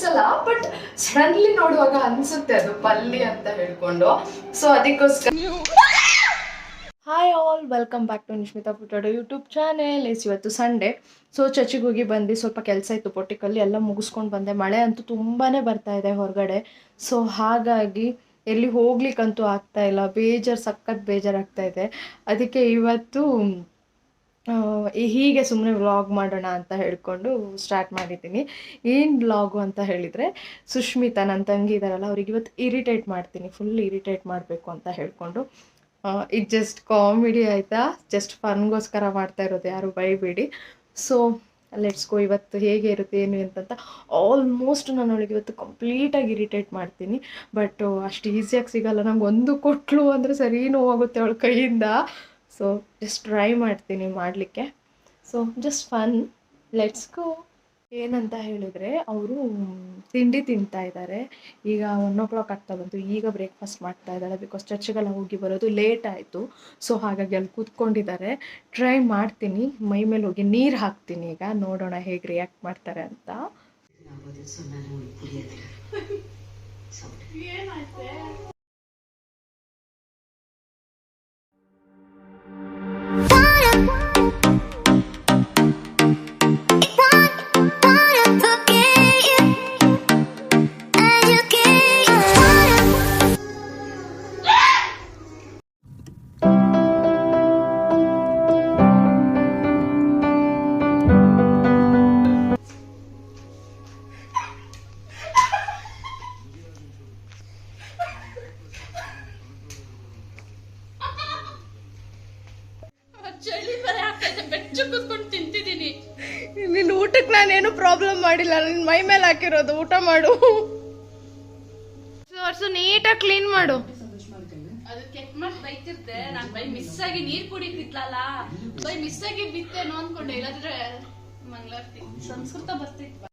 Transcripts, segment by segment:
ಅನ್ಸಲ್ಲ, but suddenly ನೋಡುವಾಗ ಅನ್ಸುತ್ತೆ ಅದು ಪಲ್ಲಿ ಅಂತ ಹೇಳ್ಕೊಂಡು. ಸೊ ಅದಕ್ಕೋಸ್ಕರ hi all, welcome back to Nishmita ಪುಟಾಡು ಯೂಟ್ಯೂಬ್ ಚಾನೆಲ್. ಇವತ್ತು ಸಂಡೇ. ಸೊ ಚರ್ಚಿಗೆ ಹೋಗಿ ಬಂದು ಸ್ವಲ್ಪ ಕೆಲಸ ಇತ್ತು ಪೊಟಿಕಲ್ಲಿ, ಎಲ್ಲ ಮುಗಿಸ್ಕೊಂಡು ಬಂದೆ. ಮಳೆ ಅಂತೂ ತುಂಬಾ ಬರ್ತಾ ಇದೆ ಹೊರಗಡೆ. ಸೊ ಹಾಗಾಗಿ ಎಲ್ಲಿ ಹೋಗ್ಲಿಕ್ಕಂತೂ ಆಗ್ತಾ ಇಲ್ಲ, ಸಖತ್ ಬೇಜಾರಾಗ್ತಾ ಇದೆ. ಅದಕ್ಕೆ ಇವತ್ತು ಹೀಗೆ ಸುಮ್ಮನೆ ವ್ಲಾಗ್ ಮಾಡೋಣ ಅಂತ ಹೇಳ್ಕೊಂಡು ಸ್ಟಾರ್ಟ್ ಮಾಡಿದ್ದೀನಿ. ಏನು ವ್ಲಾಗು ಅಂತ ಹೇಳಿದರೆ, ಸುಷ್ಮಿತಾ ನನ್ನ ತಂಗಿ ಇದ್ದಾರಲ್ಲ, ಅವ್ರಿಗೆ ಇವತ್ತು ಇರಿಟೇಟ್ ಮಾಡ್ತೀನಿ, ಫುಲ್ ಇರಿಟೇಟ್ ಮಾಡಬೇಕು ಅಂತ ಹೇಳ್ಕೊಂಡು. ಇದು ಜಸ್ಟ್ ಕಾಮಿಡಿ ಆಯಿತಾ, ಜಸ್ಟ್ ಫನ್ಗೋಸ್ಕರ ಮಾಡ್ತಾ ಇರೋದು, ಯಾರು ಬೈಬೇಡಿ. So let's go. ಇವತ್ತು ಹೇಗೆ ಇರುತ್ತೆ ಏನು ಅಂತಂತ ಆಲ್ಮೋಸ್ಟ್ ನಾನು ಅವಳಿಗೆ ಇವತ್ತು ಕಂಪ್ಲೀಟಾಗಿ ಇರಿಟೇಟ್ ಮಾಡ್ತೀನಿ. ಬಟ್ ಅಷ್ಟು ಈಸಿಯಾಗಿ ಸಿಗಲ್ಲ. ನಂಗೆ ಒಂದು ಕೊಟ್ಲು ಅಂದರೆ ಸರಿ ನೋವಾಗುತ್ತೆ ಅವಳ ಕೈಯಿಂದ. ಸೊ ಜಸ್ಟ್ ಟ್ರೈ ಮಾಡ್ತೀನಿ ಮಾಡಲಿಕ್ಕೆ. So just fun, let's go. ಏನಂತ ಹೇಳಿದರೆ, ಅವರು ತಿಂಡಿ ತಿಂತಾ ಇದ್ದಾರೆ. ಈಗ 1 o'clock ಆಗ್ತಾ ಬಂತು. ಈಗ ಬ್ರೇಕ್ಫಾಸ್ಟ್ ಮಾಡ್ತಾ ಇದ್ದಾಳೆ, ಬಿಕಾಸ್ ಚರ್ಚಿಗೆಲ್ಲ ಹೋಗಿ ಬರೋದು ಲೇಟ್ ಆಯಿತು. ಸೊ ಹಾಗಾಗಿ ಅಲ್ಲಿ ಕೂತ್ಕೊಂಡಿದ್ದಾರೆ. ಟ್ರೈ ಮಾಡ್ತೀನಿ, ಮೈ ಮೇಲೆ ಹೋಗಿ ನೀರು ಹಾಕ್ತೀನಿ. ಈಗ ನೋಡೋಣ ಹೇಗೆ ರಿಯಾಕ್ಟ್ ಮಾಡ್ತಾರೆ ಅಂತ. ನಿನ್ನ ಊಟಕ್ಕೆ ನಾನೇನು ಪ್ರಾಬ್ಲಮ್ ಮಾಡಿಲ್ಲ, ನಿನ್ನ ಮೈ ಮೇಲೆ ಹಾಕಿರೋದು. ಊಟ ಮಾಡು, ನೀಟಾಗಿ ಕ್ಲೀನ್ ಮಾಡು. ಅದು ಕೆಟ್ಟ ಮಾಡಿ ಬೈತಿರ್ತೆ. ನಾನು ಬೈ ಮಿಸ್ ಆಗಿ ನೀರ್ ಕುಡಿತಿದ್ಲಲ್ಲ, ಬೈ ಮಿಸ್ ಆಗಿ ಬಿತ್ತೇನೋ ಅನ್ಕೊಂಡೆ, ಇಲ್ಲಾಂದ್ರೆ ಮಂಗಳಾರತಿ ಸಂಸ್ಕೃತ ಬರ್ತಿತ್ತು.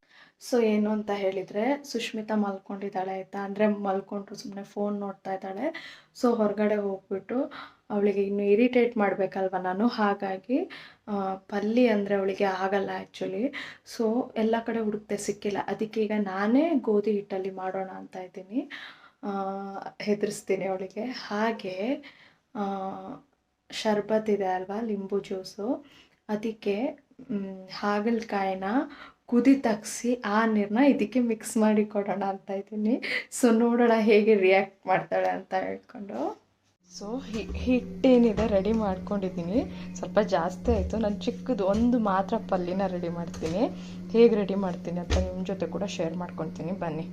ಸೊ ಏನು ಅಂತ ಹೇಳಿದರೆ, ಸುಷ್ಮಿತಾ ಮಲ್ಕೊಂಡಿದ್ದಾಳೆ ಆಯಿತಾ. ಅಂದರೆ ಮಲ್ಕೊಂಡ್ರು, ಸುಮ್ಮನೆ ಫೋನ್ ನೋಡ್ತಾ ಇದ್ದಾಳೆ. ಸೊ ಹೊರಗಡೆ ಹೋಗ್ಬಿಟ್ಟು ಅವಳಿಗೆ ಇನ್ನು ಇರಿಟೇಟ್ ಮಾಡಬೇಕಲ್ವ ನಾನು, ಹಾಗಾಗಿ ಪಲ್ಲಿ ಅಂದರೆ ಅವಳಿಗೆ ಆಗಲ್ಲ ಆ್ಯಕ್ಚುಲಿ. ಸೊ ಎಲ್ಲ ಕಡೆ ಹುಡುಕ್ತೆ, ಸಿಕ್ಕಿಲ್ಲ. ಅದಕ್ಕೆ ಈಗ ನಾನೇ ಗೋಧಿ ಹಿಟ್ಟಲ್ಲಿ ಮಾಡೋಣ ಅಂತ ಇದ್ದೀನಿ. ಹೆದರಿಸ್ತೀನಿ ಅವಳಿಗೆ. ಹಾಗೆ ಶರ್ಬತ್ ಇದೆ ಅಲ್ವಾ, ಲಿಂಬು ಜ್ಯೂಸು, ಅದಕ್ಕೆ ಹಾಗಲಕಾಯಿನ ಕುದಿ ತಗ್ಸಿ ಆ ನೀರನ್ನ ಇದಕ್ಕೆ ಮಿಕ್ಸ್ ಮಾಡಿ ಕೊಡೋಣ ಅಂತ ಇದ್ದೀನಿ. ಸೊ ನೋಡೋಣ ಹೇಗೆ ರಿಯಾಕ್ಟ್ ಮಾಡ್ತಾಳೆ ಅಂತ ಹೇಳ್ಕೊಂಡು. ಸೊ ಹಿಟ್ಟೇನಿದೆ ರೆಡಿ ಮಾಡ್ಕೊಂಡಿದ್ದೀನಿ. ಸ್ವಲ್ಪ ಜಾಸ್ತಿ ಆಯಿತು, ನಾನು ಚಿಕ್ಕದು ಒಂದು ಮಾತ್ರ ಪಲ್ಲಿನ ರೆಡಿ ಮಾಡ್ತೀನಿ. ಹೇಗೆ ರೆಡಿ ಮಾಡ್ತೀನಿ ಅಂತ ನಿಮ್ಮ ಜೊತೆ ಕೂಡ ಶೇರ್ ಮಾಡ್ಕೊತೀನಿ, ಬನ್ನಿ.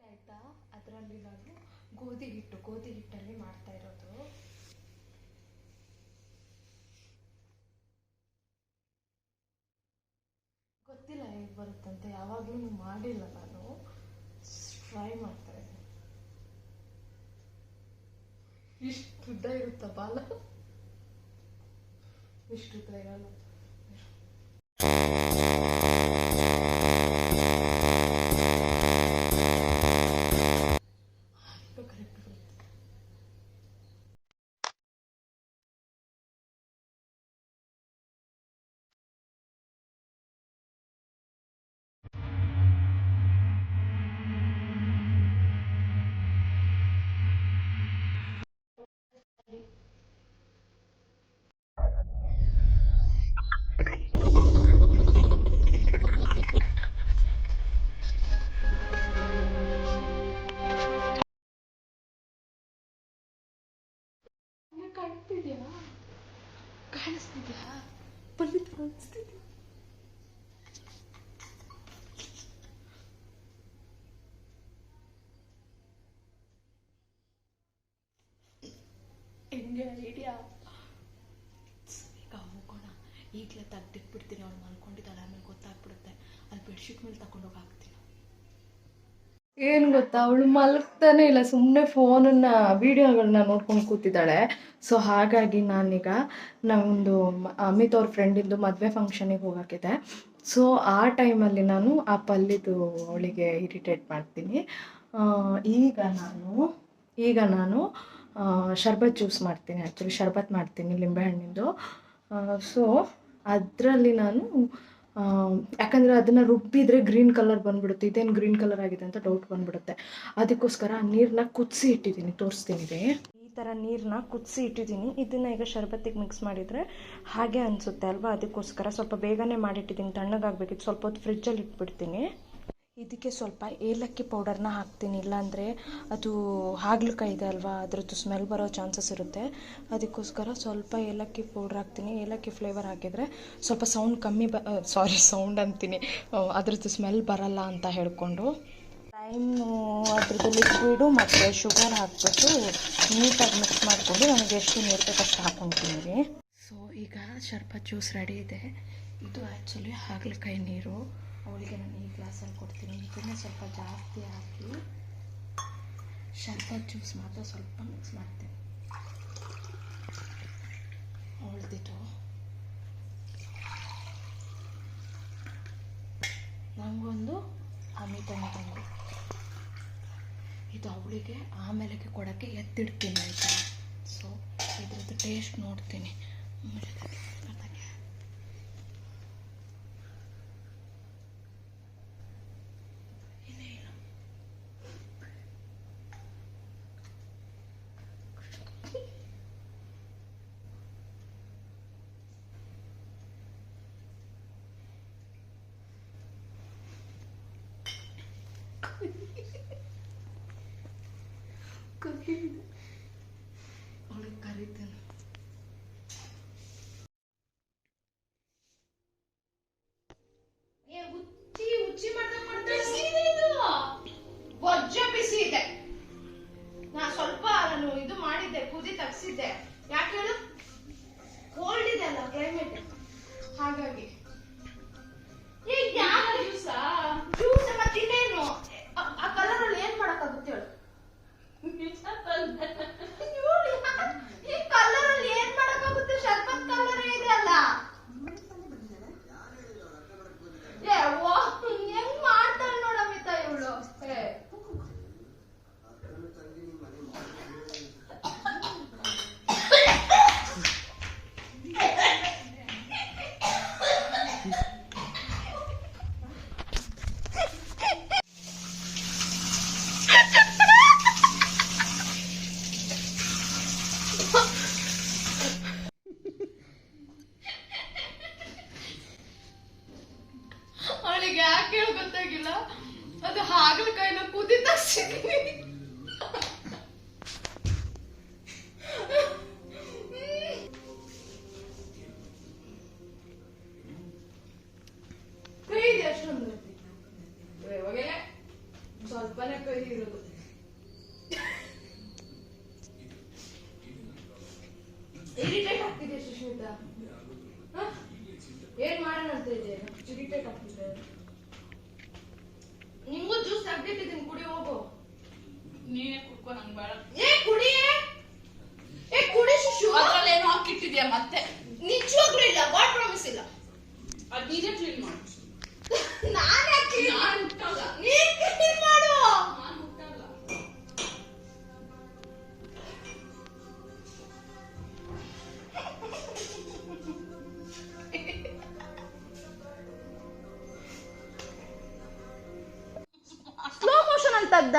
ಆಯಿತಾ, ಅದರಲ್ಲಿ ನಾನು ಗೋಧಿ ಹಿಟ್ಟಲ್ಲಿ ಮಾಡ್ತಾ ಇರೋದು. ಗೊತ್ತಿಲ್ಲ ಹೇಗೆ ಬರುತ್ತಂತೆ, ಯಾವಾಗಲೂ ಮಾಡಿಲ್ಲ ನಾನು, ಟ್ರೈ ಮಾಡ್ತಾ ಇದ್ದೀನಿ. ಇಷ್ಟು ಉದ್ದ ಇರುತ್ತಾ ಬಾಲ? ಇಷ್ಟು ಉದ್ದ ಇರಲ್ಲ. ಕಾಣಿಸ್ತಿದ್ಯಾ ಪಲ್ಲಿ? ಕಾಣಿಸ್ತಿದ್ಯಾ? ಹೆಂಗೆ ಐಡಿಯಾ? ಈಗ ಹೋಗೋಣ, ಈಗಲೇ ತೆಗ್ದಿಟ್ಬಿಡ್ತೀನಿ. ಅವಳು ಮಲ್ಕೊಂಡಿದ್ದಾಳೆ, ಆಮೇಲೆ ಗೊತ್ತಾಗ್ಬಿಡುತ್ತೆ. ಅಲ್ಲಿ ಬೆಡ್ಶೀಟ್ ಮೇಲೆ ತಗೊಂಡೋಗಿ ಹಾಕ್ತೀನಿ. ಏನು ಗೊತ್ತಾ, ಅವಳು ಮಲಗ್ತಾನೆ ಇಲ್ಲ, ಸುಮ್ಮನೆ ಫೋನನ್ನು ವೀಡಿಯೋಗಳನ್ನ ನೋಡ್ಕೊಂಡು ಕೂತಿದ್ದಾಳೆ. ಸೊ ಹಾಗಾಗಿ ನಾನೀಗ ನಮ್ಮದು ಅಮಿತ್ ಅವ್ರ ಫ್ರೆಂಡಿಂದು ಮದುವೆ ಫಂಕ್ಷನಿಗೆ ಹೋಗೋಕ್ಕಿದೆ. ಸೊ ಆ ಟೈಮಲ್ಲಿ ನಾನು ಆ ಪಲ್ಲಿದು ಅವಳಿಗೆ ಇರಿಟೇಟ್ ಮಾಡ್ತೀನಿ. ಈಗ ನಾನು ಶರ್ಬತ್ ಜ್ಯೂಸ್ ಮಾಡ್ತೀನಿ. ಆ್ಯಕ್ಚುಲಿ ಶರ್ಬತ್ ಮಾಡ್ತೀನಿ ಲಿಂಬೆಹಣ್ಣಿಂದು. ಸೊ ಅದರಲ್ಲಿ ನಾನು ಯಾಕಂದರೆ ಅದನ್ನು ರುಬ್ಬಿದ್ರೆ ಗ್ರೀನ್ ಕಲರ್ ಬಂದುಬಿಡುತ್ತೆ. ಇದೇನು ಗ್ರೀನ್ ಕಲರ್ ಆಗಿದೆ ಅಂತ ಡೌಟ್ ಬಂದುಬಿಡುತ್ತೆ. ಅದಕ್ಕೋಸ್ಕರ ಆ ನೀರನ್ನ ಕುದಿಸಿ ಇಟ್ಟಿದ್ದೀನಿ, ತೋರಿಸ್ತೀನಿ. ಈ ಥರ ನೀರನ್ನ ಕುದಿಸಿ ಇಟ್ಟಿದ್ದೀನಿ. ಇದನ್ನು ಈಗ ಶರ್ಬತ್ತಿಗೆ ಮಿಕ್ಸ್ ಮಾಡಿದರೆ ಹಾಗೆ ಅನಿಸುತ್ತೆ ಅಲ್ವಾ, ಅದಕ್ಕೋಸ್ಕರ ಸ್ವಲ್ಪ ಬೇಗನೆ ಮಾಡಿಟ್ಟಿದ್ದೀನಿ. ತಣ್ಣಗಾಗಬೇಕಿತ್ತು, ಸ್ವಲ್ಪ ಹೊತ್ತು ಫ್ರಿಜ್ಜಲ್ಲಿ ಇಟ್ಬಿಡ್ತೀನಿ. ಇದಕ್ಕೆ ಸ್ವಲ್ಪ ಏಲಕ್ಕಿ ಪೌಡರ್ನ ಹಾಕ್ತೀನಿ, ಇಲ್ಲಾಂದರೆ ಅದು ಹಾಗಲಕಾಯಿ ಇದೆ ಅಲ್ವಾ, ಅದ್ರದ್ದು ಸ್ಮೆಲ್ ಬರೋ ಚಾನ್ಸಸ್ ಇರುತ್ತೆ. ಅದಕ್ಕೋಸ್ಕರ ಸ್ವಲ್ಪ ಏಲಕ್ಕಿ ಪೌಡ್ರ್ ಹಾಕ್ತೀನಿ. ಏಲಕ್ಕಿ ಫ್ಲೇವರ್ ಹಾಕಿದರೆ ಸ್ವಲ್ಪ ಸೌಂಡ್ ಕಮ್ಮಿ ಸೌಂಡ್ ಅಂತೀನಿ, ಅದ್ರದ್ದು ಸ್ಮೆಲ್ ಬರಲ್ಲ ಅಂತ ಹೇಳ್ಕೊಂಡು ಲೈಮು ಅದ್ರದ್ದು ಲಿಕ್ವಿಡು ಮತ್ತು ಶುಗರ್ ಹಾಕ್ಬಿಟ್ಟು ನೀಟಾಗಿ ಮಿಕ್ಸ್ ಮಾಡಿಕೊಂಡು ನನಗೆ ಎಷ್ಟು ನೀರು ಬೇಕಷ್ಟು ಹಾಕ್ಕೊತೀನಿ. ಸೊ ಈಗ ಶರ್ಬತ್ ಜ್ಯೂಸ್ ರೆಡಿ ಇದೆ. ಇದು ಆ್ಯಕ್ಚುಲಿ ಹಾಗಲಕಾಯಿ ನೀರು, ಅವಳಿಗೆ ನಾನು ಈ ಗ್ಲಾಸಲ್ಲಿ ಕೊಡ್ತೀನಿ. ಇದನ್ನೇ ಸ್ವಲ್ಪ ಜಾಸ್ತಿ ಹಾಕಿ ಶರ್ಬತ್ ಜ್ಯೂಸ್ ಮಾತ್ರ ಸ್ವಲ್ಪ ಮಿಕ್ಸ್ ಮಾಡ್ತೀನಿ. ಅವಳದಿಟ್ಟು ನನಗೊಂದು ಅಮಿತನ ತಂದು ಇದು ಅವಳಿಗೆ ಆಮೇಲೆಗೆ ಕೊಡೋಕ್ಕೆ ಎತ್ತಿಡ್ತೀನಿ ಆಯಿತಾ. ಸೊ ಇದ್ರದ್ದು ಟೇಸ್ಟ್ ನೋಡ್ತೀನಿ. ಅವಳಿಗೆ ಕರೀತೇನೆ. ಹುಚ್ಚಿ ಬೊಜ್ಜ ಬಿಸಿ ಇದೆ. ನಾನು ಇದು ಮಾಡಿದ್ದೆ, ಕುದಿ ತಗ್ಸಿದ್ದೆ. ಯಾಕೆ ಹೇಳು, ಕೋಲ್ಡ್ ಇದೆ ಅಲ್ಲ ಕ್ಲೈಮೇಟ್, ಹಾಗಾಗಿ. ಜ್ಯೂಸ್ ಮತ್ತಿನ್ನೇನು ಆ ಕಲರಲ್ಲಿ ಏನ್ ಮಾಡಕ್ಕಾಗುತ್ತೆ ಹೇಳು. ಈ ಕಲರಲ್ಲಿ ಏನ್ ಮಾಡಕ್ಕಾಗುತ್ತೆ, ಶರ್ಬತ್ ಕಲರ್ ಇದೆ ಅಲ್ಲ. ಹೆಂಗ್ ಮಾಡ್ತಾರೆ ನೋಡ ಮಿತ ಇವಳು. ಅವಳಿಗೆ ಯಾಕೆ ಹೇಳು ಗೊತ್ತಾಗಿಲ್ಲ, ಅದು ಹಾಗಲಕಾಯಿನ ಕುದಿ ತಗ್ಸಿದೀನಿ. ಕೈ ಇದೆ ಅಷ್ಟೊಂದು, ಇವಾಗೆಲ್ಲ ಸ್ವಲ್ಪನೇ ಕೈ ಇರೋದು. ಇರಿಟೇಟ್ ಆಗ್ತಿದೆ ಸುಷ್ಮಿತಾ, ಏನ್ ಮಾಡೋಣ ಅಂತ ಇದೆ, ಇರಿಟೇಟ್ ಆಗ್ತಿದೆ. ನಿಂಗೂ ಜ್ಯೂಸ್ ತೆಗ್ದಿಟ್ಟಿದ್ದೀನಿ, ಕುಡಿ ಹೋಗು. ನೀನೇ ಕುಡ್ಕೊ, ನಂಗೆ ಬೇಡ. ಕುಡಿ ಶಿಶು. ಅದ್ರಲ್ಲಿ ಏನೋ ಹಾಕಿಟ್ಟಿದ್ಯಾ ಮತ್ತೆ? ನಿಜವಾಗ್ಲೂ ಇಲ್ಲ, ಗಾಡ್ ಪ್ರಾಮಿಸ್ ಇಲ್ಲ. ಅದು ನೀನೇ ಕ್ಲೀನ್ ಮಾಡು. ನಾನೇ ಕ್ಲೀನ್ ಮುಟ್ಟಲ್ಲ. ನೀನ್ ಕ್ಲೀನ್ ಮಾಡು. ನಾನು ಮುಟ್ಟಲ್ಲ. ಸ್ಲೋ ಮೋಷನ್ ಅಂತ ತೆಗ್ದ.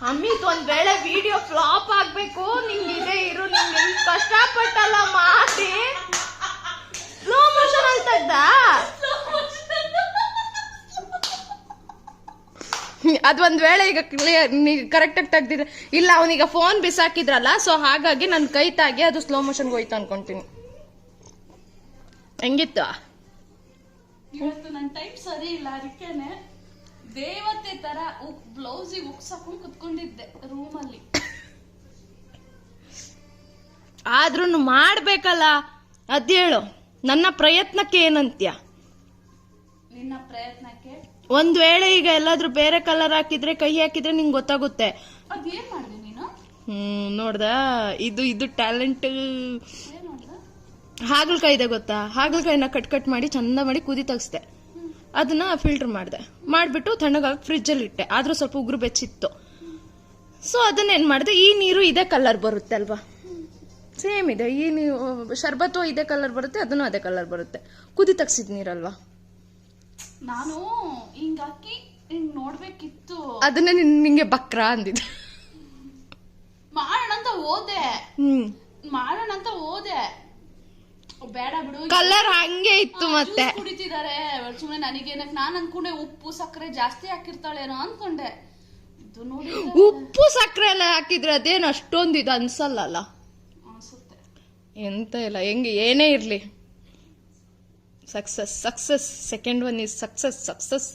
ಅಮಿತ್, ಒಂದ್ ವೇಳೆ ವಿಡಿಯೋ ಫ್ಲಾಪ್ ಆಗ್ಬೇಕು, ನಿಂಗೆ ಇದೇ ಇರು, ನಿಂಗೆ ಕಷ್ಟಪಟ್ಟಲ್ಲ ಮಾಡಿ ಸ್ಲೋ ಮೋಷನ್ ಅಂತ ತೆಗ್ದ. ಅದೊಂದ್ ವೇಳೆ ಈಗ ಕ್ಲಿಯರ್ ಕರೆಕ್ಟಾಗಿ ತೆಗ್ದಿದ್ರೆ ಇಲ್ಲ, ಅವನೀಗ ಫೋನ್ ಬಿಸಾಕಿದ್ರಲ್ಲ, ಸೊ ಹಾಗಾಗಿ ನನ್ನ ಕೈ ತಾಗಿ ಅದು ಸ್ಲೋ ಮೋಷನ್ಗೆ ಹೋಯ್ತು ಅನ್ಕೊಂತೀನಿ. ಹೆಂಗಿತ್ತು? ಇವತ್ತು ನನ್ನ ಟೈಮ್ ಸರಿ ಇಲ್ಲ, ಅದಕ್ಕೇನೆ ದೇವತೆ ತರ ಬ್ಲೌಸಿಗೆ ಉಕ್ಸ್ ಹಾಕೊಂಡು ಕುತ್ಕೊಂಡಿದ್ದೆ ರೂಮಲ್ಲಿ. ಆದ್ರೂ ಮಾಡ್ಬೇಕಲ್ಲ, ಅದೇಳು. ನನ್ನ ಪ್ರಯತ್ನಕ್ಕೆ ಏನಂತ್ಯ? ನಿನ್ನ ಪ್ರಯತ್ನಕ್ಕೆ ಒಂದ್ ವೇಳೆ ಈಗ ಎಲ್ಲಾದ್ರೂ ಬೇರೆ ಕಲರ್ ಹಾಕಿದ್ರೆ, ಕೈ ಹಾಕಿದ್ರೆ ನಿಂಗೆ ಗೊತ್ತಾಗುತ್ತೆ. ಅದೇನ್ ಮಾಡಿದೆ ನೀನು? ನೋಡ್ದ, ಇದು ಟ್ಯಾಲೆಂಟ್. ಏನ್ ಮಾಡ್ದೆ? ಹಾಗಲಕಾಯಿ ಇದೆ ಗೊತ್ತಾ, ಹಾಗಲಕಾಯಿನ ಕಟ್ ಮಾಡಿ ಚಂದ ಮಾಡಿ ಕುದಿ ತಗ್ಸ್ದೆ. ಅದನ್ನ ಫಿಲ್ಟರ್ ಮಾಡಿದೆ, ಮಾಡಿಬಿಟ್ಟು ತಣ್ಣಗಾಗಿ ಫ್ರಿಜ್ಜಲ್ಲಿ ಇಟ್ಟೆ. ಆದ್ರೂ ಸ್ವಲ್ಪ ಉಗುರು ಬೆಚ್ಚಿತ್ತು. ಸೊ ಅದನ್ನೇನು ಮಾಡಿದೆ, ಈ ನೀರು ಇದೇ ಕಲರ್ ಬರುತ್ತೆ ಅಲ್ವಾ, ಸೇಮ್ ಇದೆ. ಈ ನೀವು ಶರ್ಬತ್ತು ಇದೇ ಕಲರ್ ಬರುತ್ತೆ, ಅದನ್ನು ಅದೇ ಕಲರ್ ಬರುತ್ತೆ. ಕುದಿ ತಗ್ಸಿದ್ ನೀರಲ್ವಾ? ನಾನು ಹಿಂಗ್ ಹಾಕಿ ಹಿಂಗ್ ನೋಡ್ಬೇಕಿತ್ತು. ಅದನ್ನ ನಿಂಗೆ ಬಕ್ರ ಅಂದಿದ್ದೆ. ಮಾಡೋಣ ಅಂತ ಹೋದೆ. ಬೇಡ ಬಿಡು, ಕಲರ್ ಹಂಗೆ ಇತ್ತು. ಮತ್ತೆ ಕುಡಿತಿದ್ದಾರೆ ಸುಮ್ಮನೆ. ನನಗೇನಕ್ ನಾನ್ ಅನ್ಕೊಂಡೆ ಉಪ್ಪು ಸಕ್ಕರೆ ಜಾಸ್ತಿ ಹಾಕಿರ್ತಾಳೇನೋ ಅನ್ಕೊಂಡೆ. ಇದು ನೋಡಿ ಉಪ್ಪು ಸಕ್ಕರೆ ಎಲ್ಲ ಹಾಕಿದ್ರೆ ಅದೇನು ಅಷ್ಟೊಂದು ಇದು ಅನ್ಸಲ್ಲ ಅನ್ಸುತ್ತೆ. ಎಂತ ಇಲ್ಲ, ಹೆಂಗೆ ಏನೇ ಇರ್ಲಿ success. Second one is success.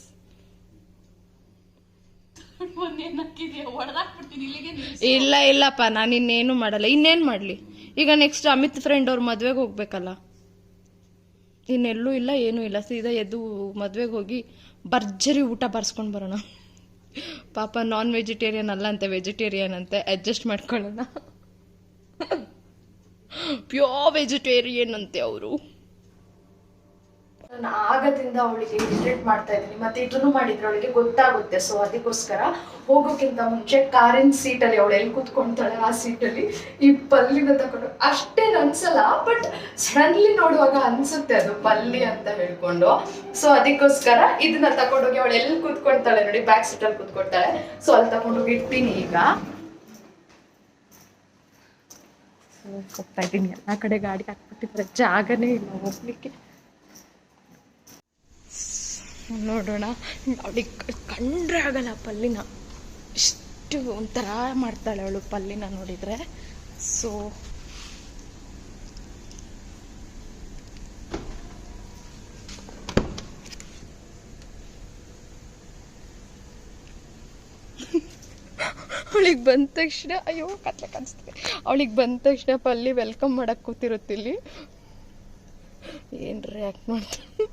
ಇಲ್ಲಪ್ಪ, ನಾನು ಇನ್ನೇನು ಮಾಡಲ್ಲ. ಇನ್ನೇನು ಮಾಡಲಿ ಈಗ? ನೆಕ್ಸ್ಟ್ ಅಮಿತ್ ಫ್ರೆಂಡ್ ಅವ್ರ ಮದ್ವೆಗೆ ಹೋಗ್ಬೇಕಲ್ಲ. ಇನ್ನೆಲ್ಲೂ ಇಲ್ಲ, ಏನೂ ಇಲ್ಲ. ಸೀದಾ ಎದ್ದು ಮದ್ವೆಗೆ ಹೋಗಿ ಭರ್ಜರಿ ಊಟ ಬರ್ಸ್ಕೊಂಡು ಬರೋಣ. ಪಾಪ ನಾನ್ ವೆಜಿಟೇರಿಯನ್ ಅಲ್ಲ ಅಂತೆ, ವೆಜಿಟೇರಿಯನ್ ಅಂತೆ. ಅಡ್ಜಸ್ಟ್ ಮಾಡ್ಕೊಳ್ಳೋಣ. ಪ್ಯೂರ್ ವೆಜಿಟೇರಿಯನ್ ಅಂತೆ ಅವರು. ನಾನು ಆಗದಿಂದ ಅವಳಿಗೆ ಇರಿಟೇಟ್ ಮಾಡ್ತಾ ಇದ್ದೀನಿ. ಮತ್ತೆ ಇದನ್ನು ಮಾಡಿದ್ರೆ ಅವಳಿಗೆ ಗೊತ್ತಾಗುತ್ತೆ. ಸೊ ಅದಕ್ಕೋಸ್ಕರ ಹೋಗೋಕ್ಕಿಂತ ಮುಂಚೆ ಕಾರಿನ ಸೀಟಲ್ಲಿ ಅವಳು ಎಲ್ಲಿ ಕೂತ್ಕೊಂತಾಳೆ ಆ ಸೀಟಲ್ಲಿ ಈ ಪಲ್ಲಿನ ತಗೊಂಡು ಅಷ್ಟೇನು ಅನ್ಸಲ್ಲ, ಬಟ್ ಸಡನ್ಲಿ ನೋಡುವಾಗ ಅನ್ಸುತ್ತೆ ಅದು ಪಲ್ಲಿ ಅಂತ ಹೇಳ್ಕೊಂಡು. ಸೊ ಅದಕ್ಕೋಸ್ಕರ ಇದನ್ನ ತಗೊಂಡೋಗಿ ಅವಳು ಎಲ್ಲಿ ಕೂತ್ಕೊಳ್ತಾಳೆ ನೋಡಿ, ಬ್ಯಾಕ್ ಸೀಟಲ್ಲಿ ಕೂತ್ಕೊಳ್ತಾಳೆ. ಸೊ ಅಲ್ಲಿ ತಗೊಂಡೋಗಿ ಇಡ್ತೀನಿ. ಈಗ ಹೋಗ್ತಾ ಇದ್ದೀನಿ. ಎಲ್ಲ ಕಡೆ ಗಾಡಿ ಹಾಕ್ಬಿಟ್ಟಿದ್ರೆ ಜಾಗನೇ ಇಲ್ಲ ಹೋಗ್ಲಿಕ್ಕೆ. ನೋಡೋಣ. ಅವಳಿಗೆ ಕಂಡ್ರೆ ಆಗಲ್ಲ ಪಲ್ಲಿನ, ಇಷ್ಟು ಒಂಥರ ಮಾಡ್ತಾಳೆ ಅವಳು ಪಲ್ಲಿನ ನೋಡಿದ್ರೆ. ಸೊ ಅವಳಿಗೆ ಬಂದ ತಕ್ಷಣ ಅಯ್ಯೋ ಕತ್ಲೆ ಕಾಣಿಸ್ತಿದೆ. ಅವಳಿಗೆ ಬಂದ ತಕ್ಷಣ ಪಲ್ಲಿ ವೆಲ್ಕಮ್ ಮಾಡಕ್ ಕೂತಿರುತ್ತಿಲ್ಲಿ. ಏನ್ ರಿಯಾಕ್ಟ್ ಮಾಡ್ತಾಳೆ,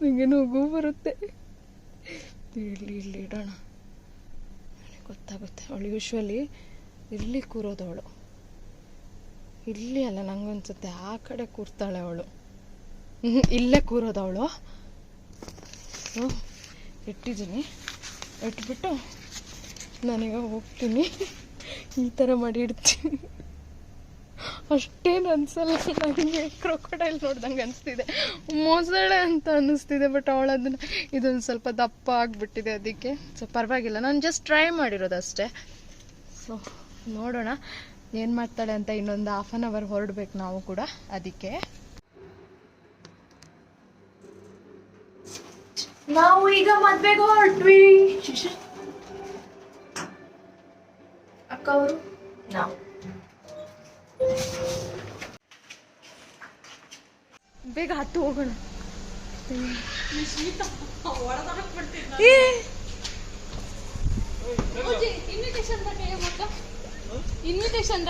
ನಿಂಗೆ ನಗು ಬರುತ್ತೆ. ಇಲ್ಲಿ ಇಡೋಣ, ಗೊತ್ತಾಗುತ್ತೆ. ಅವಳು ಯೂಶ್ವಲಿ ಇಲ್ಲಿ ಕೂರೋದವಳು, ಇಲ್ಲಿ ಅಲ್ಲ ನಂಗನ್ಸುತ್ತೆ ಆ ಕಡೆ ಕೂರ್ತಾಳೆ ಅವಳು. ಇಲ್ಲೇ ಕೂರೋದವಳು. ಇಟ್ಟಿದ್ದೀನಿ, ಇಟ್ಬಿಟ್ಟು ನಾನೀಗ ಹೋಗ್ತೀನಿ. ಈ ಥರ ಮಾಡಿ ಇಡ್ತೀನಿ. ಅಷ್ಟೇನು ಅನ್ಸಲ್ಲ ನನಗೆ. ಕ್ರೊಕೊಡೈಲ್ ನೋಡ್ದಂಗೆ ಅನಿಸ್ತಿದೆ, ಮೊಸಳೆ ಅಂತ ಅನ್ನಿಸ್ತಿದೆ. ಬಟ್ ಅವಳು ಅದನ್ನ ಇದೊಂದು ಸ್ವಲ್ಪ ದಪ್ಪ ಆಗಿಬಿಟ್ಟಿದೆ, ಅದಕ್ಕೆ ಸೊ ಪರವಾಗಿಲ್ಲ. ನಾನು ಜಸ್ಟ್ ಟ್ರೈ ಮಾಡಿರೋದು ಅಷ್ಟೇ. ಸೊ ನೋಡೋಣ ಏನು ಮಾಡ್ತಾಳೆ ಅಂತ. ಇನ್ನೊಂದು ½ an hour ಹೊರಡ್ಬೇಕು ನಾವು ಕೂಡ. ಅದಕ್ಕೆ ನಾವು ಈಗ ಮದ್ವೆಗೆ ಹೊರಟ್ವಿ. ಅಕ್ಕ ಅವರು ನಾವು ಬೇಗ ಹತ್ತು ಹೋಗೋಣ. ಇನ್ವಿಟೇಷನ್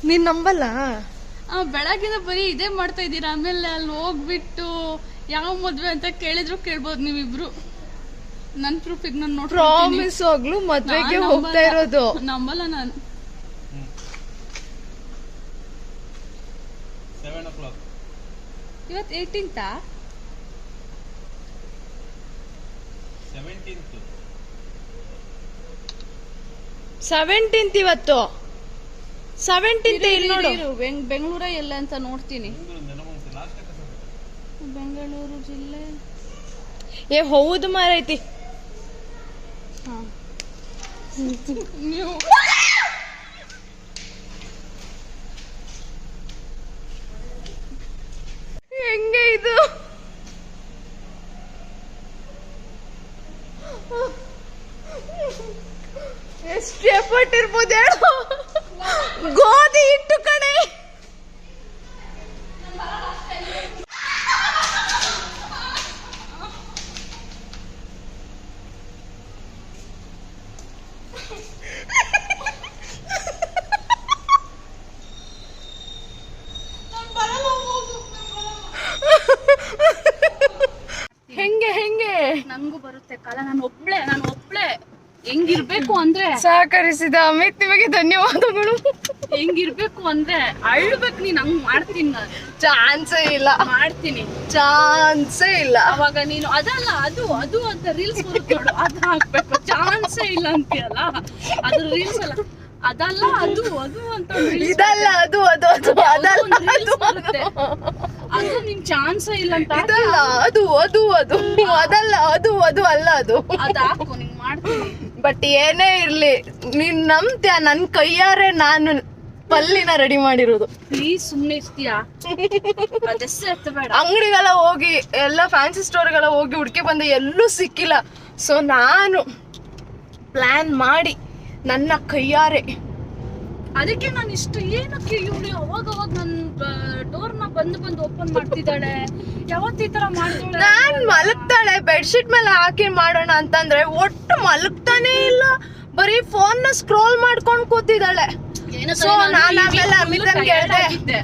ನೀನ್ ನಂಬಲ್ಲ. ಬೆಳಗಿನ ಬರೀ ಇದೇ ಮಾಡ್ತಾ ಇದ್ದೀರಾ. ಆಮೇಲೆ ಅಲ್ಲಿ ಹೋಗ್ಬಿಟ್ಟು ಯಾವ ಮದ್ವೆ ಅಂತ ಕೇಳಿದ್ರು ಕೇಳ್ಬೋದು ನೀವಿಬ್ರು. ನನ್ ಪ್ರೂಫಿಗೆ ನಾನು ನೋಡಿ ಪ್ರಾಮಿಸ್ ಆಗ್ಲು ಮದ್ವೆಗೆ ಹೋಗ್ತಾ ಇರೋದು. ನಂಬಲ್ಲ ನಾನು. 7 o'clock. ಇವತ್ತು 18th 17th ಇವತ್ತು 17th ಇಲ್ಲಿ ನೋಡು. ಬೆಂಗಳೂರ ಎಲ್ಲ ಅಂತ ನೋಡ್ತೀನಿ. ಬೆಂಗಳೂರು ಜಿಲ್ಲೆ. ಏ ಹೌದು ಮಾರೈತಿ. ನೀವು ಹೆಂಗೆ ಇದು? ಎಷ್ಟು ಎಫರ್ಟ್ ಇರ್ಬೋದು ಹೇಳು. ಗೋಧಿ ಹಿಟ್ಟು ಕಣೆ. ಹೆಂಗೆ ಹೆಂಗೆ ನಂಗೂ ಬರುತ್ತೆ ಕಾಲ. ನಾನು ಒಬ್ಳೆ ಹೆಂಗಿರ್ಬೇಕು ಅಂದ್ರೆ ಸಹಕರಿಸಿದ ಅಮಿತ್ ನಿಮಗೆ ಧನ್ಯವಾದಗಳು. ಹೆಂಗಿರ್ಬೇಕು ಅಂದ್ರೆ ಅಳ್ಬೇಕು ನೀನ್, ಹಂಗ್ ಮಾಡ್ತೀನಿ ನಾನು. ಚಾನ್ಸೇ ಇಲ್ಲ, ಮಾಡ್ತೀನಿ, ಚಾನ್ಸೇ ಇಲ್ಲ. ಅವಾಗ ನೀನು ಅದಲ್ಲ ಅದು ಅದು ಅಂತ ರೀಲ್ಸ್ ಬರುತ್ತೆ ನೋಡು, ಅದು ಹಾಕ್ಬೇಕು. ಚಾನ್ಸೇ ಇಲ್ಲ ಅಂತೀಯಲ್ಲ, ಅದು ರೀಲ್ಸ್ ಅಲ್ಲ, ಅದಲ್ಲ ಅದು ಅದು ಅಂತ ಇದಲ್ಲ ಅದು ಅದು ಅದು ಅದಲ್ಲ ಅದು ಬರುತ್ತೆ. ಅದು ನಿನ್ ಚಾನ್ಸೇ ಇಲ್ಲ ಅಂತ ಇದಲ್ಲ ಅದು ಅದು ಅದು ಅದಲ್ಲ ಅದು ಅದು ಅಲ್ಲ ಅದು. ಅದ್ ಹಾಕು, ನಿಂಗ್ ಮಾಡ್ತೀನಿ. ಬಟ್ ಏನೇ ಇರ್ಲಿ, ನೀನ್ ನಂಬ್ತ್ಯಾ ನನ್ ಕೈಯಾರೆ ನಾನು ಪಲ್ಲಿನ ರೆಡಿ ಮಾಡಿರೋದು. ಪ್ಲೀಸ್ ಸುಮ್ನೆ ಇರ್ತೀಯಾ? ಅದೆಷ್ಟು ಎತ್ತಬೇಡ. ಅಂಗಡಿಗೆಲ್ಲ ಹೋಗಿ ಎಲ್ಲ ಫ್ಯಾನ್ಸಿ ಸ್ಟೋರ್ಗೆಲ್ಲ ಹೋಗಿ ಹುಡುಕಿ ಬಂದೆ, ಎಲ್ಲೂ ಸಿಕ್ಕಿಲ್ಲ. ಸೊ ನಾನು ಪ್ಲಾನ್ ಮಾಡಿ ನನ್ನ ಕೈಯಾರೆ, ಅದಕ್ಕೆ ನಾನು ಇಷ್ಟು ಏನಕ್ಕೆ ಇವಳು ಅವಾಗ ನನ್ನ ಡೋರ್ನ ಬಂದು ಓಪನ್ ಮಾಡ್ತಿದ್ದಾಳೆ, ಯಾವತ್ತು ಈ ತರ ಮಾಡಿದಾಳೆ. ನಾನ್ ಮಲಗ್ತಾಳೆ ಬೆಡ್ಶೀಟ್ ಮೇಲೆ ಹಾಕಿ ಮಾಡೋಣ ಅಂತಂದ್ರೆ ಒಟ್ಟು ಮಲಗ್ತಾನೆ ಇಲ್ಲ, ಬರೀ ಫೋನ್ ನ ಸ್ಕ್ರೋಲ್ ಮಾಡ್ಕೊಂಡ್ ಕೂತಿದ್ದಾಳೆ. ಸೊ ನಾನು ಆಮೇಲೆ ಅಮಿತನ್ಗೆ ಹೇಳ್ದೆ,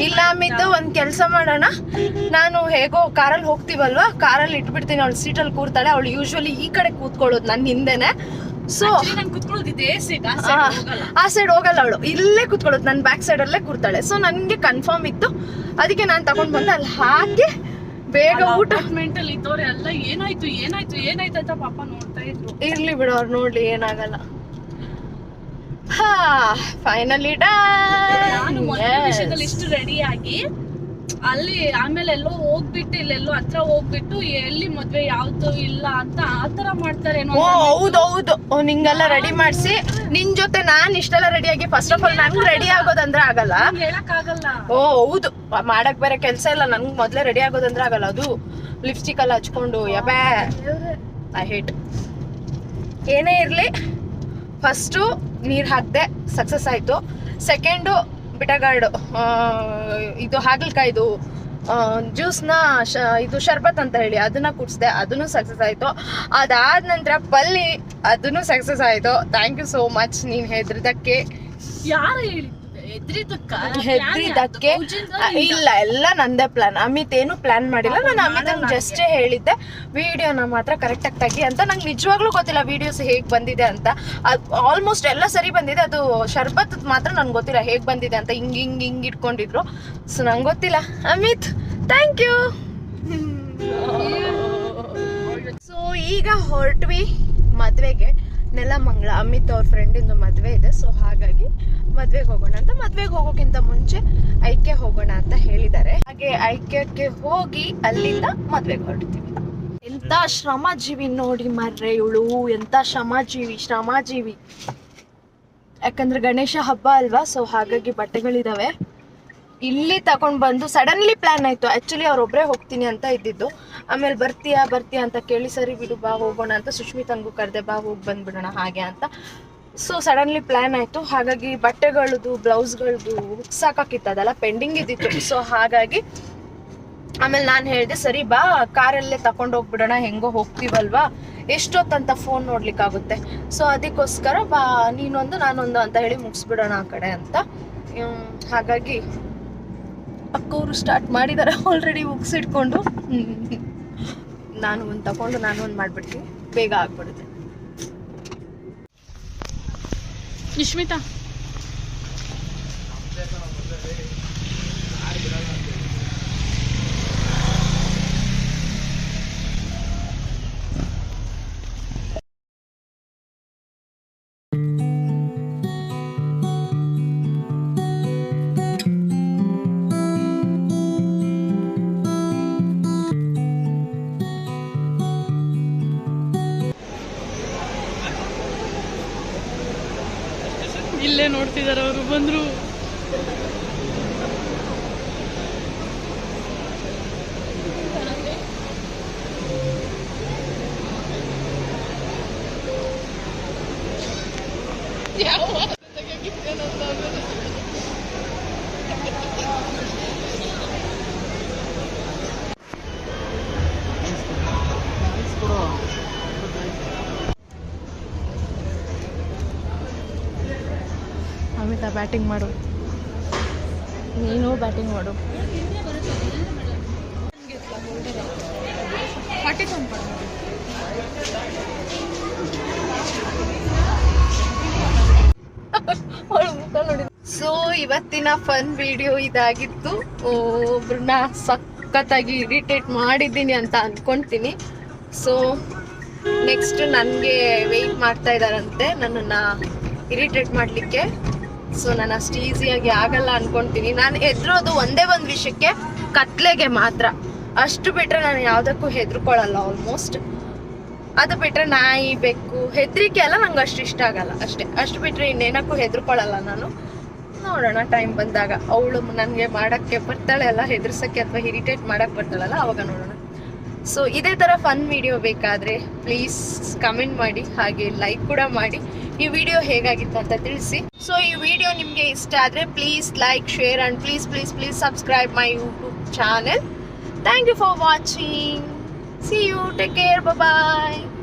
ಇಲ್ಲ ಅಮಿತ್ ಒಂದ್ ಕೆಲ್ಸ ಮಾಡೋಣ, ನಾನು ಹೇಗೋ ಕಾರಲ್ಲಿ ಹೋಗ್ತೀವಲ್ವಾ, ಕಾರಲ್ಲಿ ಇಟ್ಬಿಡ್ತೀನಿ, ಅವಳು ಸೀಟಲ್ಲಿ ಕೂರ್ತಾಳೆ. ಅವಳು ಯೂಶುವಲಿ ಈ ಕಡೆ ಕೂತ್ಕೊಳ್ಳೋದು ನನ್ನ ಹಿಂದೆನೆ. ಸೊ ಆ ಸೈಡ್ ಹೋಗಲ್ಲ ಅವಳು, ಇಲ್ಲೇ ಕೂತ್ಕೊಳ್ಳೋದು, ನನ್ನ ಬ್ಯಾಕ್ ಸೈಡ್ ಅಲ್ಲೇ ಕೂರ್ತಾಳೆ. ಸೊ ನನ್ಗೆ ಕನ್ಫರ್ಮ್ ಇತ್ತು, ಅದಕ್ಕೆ ನಾನು ತಗೊಂಡ್ ಬಂದೆ ಅಲ್ಲಿ ಹಾಕಿ ಬೇಗ ಊಟ. ಇದ್ದವ್ರೆ ಎಲ್ಲ ಏನಾಯ್ತು ಏನಾಯ್ತು ಏನಾಯ್ತು ಅಂತ ಪಾಪ ನೋಡ್ತಾ ಇದ್ರು. ಇರ್ಲಿ ಬಿಡು, ಅವ್ರು ನೋಡ್ಲಿ, ಏನಾಗಲ್ಲ. ಹಾ ಫೈನಲಿ ನಾನು ಮೊದಲ ವಿಷಯದಲ್ಲಿ ಇಷ್ಟು ರೆಡಿ ಆಗಿ ಅಲ್ಲಿ ಆಮೇಲೆ ಎಲ್ಲೋ ಹೋಗ್ಬಿಟ್ಟು ಇಲ್ಲೆಲ್ಲೋ ಹತ್ರ ಹೋಗ್ಬಿಟ್ಟು ಎಲ್ಲಿ ಮದ್ವೆ ಯಾವ್ದು ಇಲ್ಲ ಅಂತ ಆತರ ಮಾಡ್ತಾರೆ. ಹೌದೌದು, ನಿಂಗೆಲ್ಲ ರೆಡಿ ಮಾಡ್ಸಿ ನಿನ್ ಜೊತೆ ನಾನ್ ಇಷ್ಟೆಲ್ಲ ರೆಡಿ ಆಗಿ, ಫಸ್ಟ್ ಆಫ್ ಆಲ್ ನಂಗೆ ರೆಡಿ ಆಗೋದಂದ್ರೆ ಆಗಲ್ಲ, ಹೇಳಕ್ ಆಗಲ್ಲ. ಹೌದು, ಮಾಡಕ್ ಬೇರೆ ಕೆಲ್ಸ ಇಲ್ಲ, ನಂಗೆ ಮೊದ್ಲೇ ರೆಡಿ ಆಗೋದಂದ್ರೆ ಆಗಲ್ಲ. ಅದು ಲಿಪ್ಸ್ಟಿಕ್ ಎಲ್ಲ ಹಚ್ಕೊಂಡು ಯಬೇ ಐ ಹೇಟ್. ಏನೇ ಇರ್ಲಿ, ಫಸ್ಟು ನೀರ್ ಹಾಕ್ದೆ, ಸಕ್ಸಸ್ ಆಯ್ತು. ಸೆಕೆಂಡು ಬಿಟಗಾರ್ಡು, ಇದು ಹಾಗಲಕಾಯ್ದು ಜ್ಯೂಸ್ನ ಇದು ಶರ್ಬತ್ ಅಂತ ಹೇಳಿ ಅದನ್ನ ಕುಡಿಸ್ದೆ, ಅದನ್ನು ಸಕ್ಸಸ್ ಆಯ್ತು. ಅದಾದ ನಂತರ ಪಲ್ಲಿ, ಅದನ್ನು ಸಕ್ಸಸ್ ಆಯ್ತು. ಥ್ಯಾಂಕ್ ಯು ಸೋ ಮಚ್, ನೀನ್ ಹೆದ್ರಿದಕ್ಕೆ. ಯಾರು ಹೇಳಿದ್ದು ಹೆದ್ರಿದಕ್ಕೆ? ಇಲ್ಲ, ಎಲ್ಲ ನಂದೇ ಪ್ಲಾನ್. ಅಮಿತ್ ಏನು ಪ್ಲಾನ್ ಮಾಡಿಲ್ಲ, ನಾನು ಅಮಿತ್ ಜಸ್ಟ್ ಹೇಳಿದ್ದೆ ವಿಡಿಯೋನ ಮಾತ್ರ ಕರೆಕ್ಟ್ ಆಗಿ ತೆಗಿ ಅಂತ. ನಂಗೆ ನಿಜವಾಗ್ಲೂ ಗೊತ್ತಿಲ್ಲ ವಿಡಿಯೋಸ್ ಹೇಗ್ ಬಂದಿದೆ ಅಂತ. ಆಲ್ಮೋಸ್ಟ್ ಎಲ್ಲ ಸರಿ ಬಂದಿದೆ, ಅದು ಶರ್ಬತ್ ಮಾತ್ರ ನನ್ಗೆ ಗೊತ್ತಿಲ್ಲ ಹೇಗ್ ಬಂದಿದೆ ಅಂತ. ಹಿಂಗ್ ಇಟ್ಕೊಂಡಿದ್ರು, ಸೊ ನಂಗೆ ಗೊತ್ತಿಲ್ಲ. Amit thank you. ಸೊ ಈಗ ಹೊರಟ್ವಿ ಮದ್ವೆಗೆ, ನೆಲಮಂಗಲ. ಅಮಿತ್ ಅವ್ರ ಫ್ರೆಂಡಿಂದು ಮದ್ವೆ ಇದೆ, ಸೊ ಹಾಗಾಗಿ ಮದ್ವೆಗೆ ಹೋಗೋಣ ಅಂತ. ಮದ್ವೆಗೆ ಹೋಗೋಕ್ಕಿಂತ ಮುಂಚೆ ಐಕ್ಯ ಹೋಗೋಣ ಅಂತ ಹೇಳಿದ್ದಾರೆ. ಹಾಗೆ ಐಕ್ಯಕ್ಕೆ ಹೋಗಿ ಅಲ್ಲಿಂದ ಮದ್ವೆಗೆ ಹೊರಡ್ತೀವಿ. ಎಂತ ಶ್ರಮಜೀವಿ ನೋಡಿ ಮರ್ರೆ ಇವಳು, ಎಂತ ಶ್ರಮಜೀವಿ. ಯಾಕಂದ್ರೆ ಗಣೇಶ ಹಬ್ಬ ಅಲ್ವಾ, ಸೊ ಹಾಗಾಗಿ ಬಟ್ಟೆಗಳಿದಾವೆ. ಇಲ್ಲಿ ತಗೊಂಡ್ ಬಂದು ಸಡನ್ಲಿ ಪ್ಲಾನ್ ಆಯ್ತು. ಆಕ್ಚುಲಿ ಅವ್ರೊಬ್ರೆ ಹೋಗ್ತೀನಿ ಅಂತ ಇದ್ದಿದ್ದು, ಆಮೇಲೆ ಬರ್ತೀಯಾ ಅಂತ ಕೇಳಿ, ಸರಿ ಬಿಡು ಬಾ ಹೋಗೋಣ ಅಂತ. ಸುಷ್ಮಿತಂಗೂ ಕರೆದೆ, ಬಾ ಹೋಗಿ ಬಂದ್ಬಿಡೋಣ ಹಾಗೆ ಅಂತ. ಸೊ ಸಡನ್ಲಿ ಪ್ಲಾನ್ ಆಯ್ತು. ಹಾಗಾಗಿ ಬಟ್ಟೆಗಳದು, ಬ್ಲೌಸ್ಗಳದು ಸಾಕಾಕಿತ್ತು, ಅದೆಲ್ಲ ಪೆಂಡಿಂಗ್ ಇದ್ದಿತ್ತು. ಸೊ ಹಾಗಾಗಿ ಆಮೇಲೆ ನಾನು ಹೇಳಿದೆ, ಸರಿ ಬಾ ಕಾರಲ್ಲೇ ತಗೊಂಡು ಹೋಗ್ಬಿಡೋಣ, ಹೆಂಗೋ ಹೋಗ್ತೀವಲ್ವಾ, ಎಷ್ಟೊತ್ತಂತ ಫೋನ್ ನೋಡ್ಲಿಕ್ಕಾಗುತ್ತೆ. ಸೊ ಅದಕ್ಕೋಸ್ಕರ ಬಾ ನೀನೊಂದು ನಾನೊಂದು ಅಂತ ಹೇಳಿ ಮುಗಿಸ್ಬಿಡೋಣ ಆ ಕಡೆ ಅಂತ. ಹಾಗಾಗಿ ಅಕ್ಕವರು ಸ್ಟಾರ್ಟ್ ಮಾಡಿದ್ದಾರೆ ಆಲ್ರೆಡಿ ಬುಕ್ಸ್ ಇಟ್ಕೊಂಡು. ನಾನು ಒಂದು ತಗೊಂಡು ನಾನು ಒಂದು ಮಾಡ್ಬಿಡ್ತೀನಿ, ಬೇಗ ಆಗ್ಬಿಡುತ್ತೆ. ನಿಶ್ಮಿತಾ ಇಲ್ಲೇ ನೋಡ್ತಿದ್ದಾರೆ ಅವರು. ಬಂದ್ರು. ಅಮಿತಾ ಬ್ಯಾಟಿಂಗ್ ಮಾಡು, ನೀನು ಬ್ಯಾಟಿಂಗ್ ಮಾಡು. ಇವತ್ತಿನ ಫನ್ ವಿಡಿಯೋ ಇದಾಗಿತ್ತು. ಒಬ್ರನ್ನ ಸಖತ್ತಾಗಿ ಇರಿಟೇಟ್ ಮಾಡಿದ್ದೀನಿ ಅಂತ ಅನ್ಕೊಂತೀನಿ. ಸೊ ನೆಕ್ಸ್ಟ್ ನನಗೆ ವೆಯ್ಟ್ ಮಾಡ್ತಾ ಇದ್ದಾರಂತೆ ನನ್ನನ್ನು ಇರಿಟೇಟ್ ಮಾಡಲಿಕ್ಕೆ. ಸೊ ನಾನು ಅಷ್ಟು ಈಸಿಯಾಗಿ ಆಗಲ್ಲ ಅನ್ಕೊಂತೀನಿ. ನಾನು ಹೆದ್ರೋದು ಒಂದೇ ಒಂದು ವಿಷಯಕ್ಕೆ, ಕತ್ಲೆಗೆ ಮಾತ್ರ. ಅಷ್ಟು ಬಿಟ್ಟರೆ ನಾನು ಯಾವುದಕ್ಕೂ ಹೆದರ್ಕೊಳ್ಳಲ್ಲ ಆಲ್ಮೋಸ್ಟ್. ಅದು ಬಿಟ್ಟರೆ ನಾಯಿ ಬೆಕ್ಕು ಹೆದರಿಕೆ ಎಲ್ಲ ನಂಗೆ ಅಷ್ಟು ಇಷ್ಟ ಆಗಲ್ಲ ಅಷ್ಟೇ. ಅಷ್ಟು ಬಿಟ್ಟರೆ ಇನ್ನೇನಕ್ಕೂ ಹೆದರ್ಕೊಳ್ಳಲ್ಲ ನಾನು. ನೋಡೋಣ ಟೈಮ್ ಬಂದಾಗ ಅವಳು ನನಗೆ ಮಾಡೋಕ್ಕೆ ಬರ್ತಾಳೆ ಅಲ್ಲ, ಹೆದರ್ಸೋಕ್ಕೆ ಅಥವಾ ಇರಿಟೇಟ್ ಮಾಡೋಕ್ಕೆ ಬರ್ತಾಳಲ್ಲ, ಅವಾಗ ನೋಡೋಣ. ಸೊ ಇದೇ ಥರ ಫನ್ ವಿಡಿಯೋ ಬೇಕಾದರೆ ಪ್ಲೀಸ್ ಕಮೆಂಟ್ ಮಾಡಿ, ಹಾಗೆ ಲೈಕ್ ಕೂಡ ಮಾಡಿ. ಈ ವಿಡಿಯೋ ಹೇಗಾಗಿತ್ತು ಅಂತ ತಿಳಿಸಿ. ಸೊ ಈ ವಿಡಿಯೋ ನಿಮಗೆ ಇಷ್ಟ ಆದರೆ please like, share and please subscribe my YouTube channel. Thank you for watching. See you. Take care. Bye bye.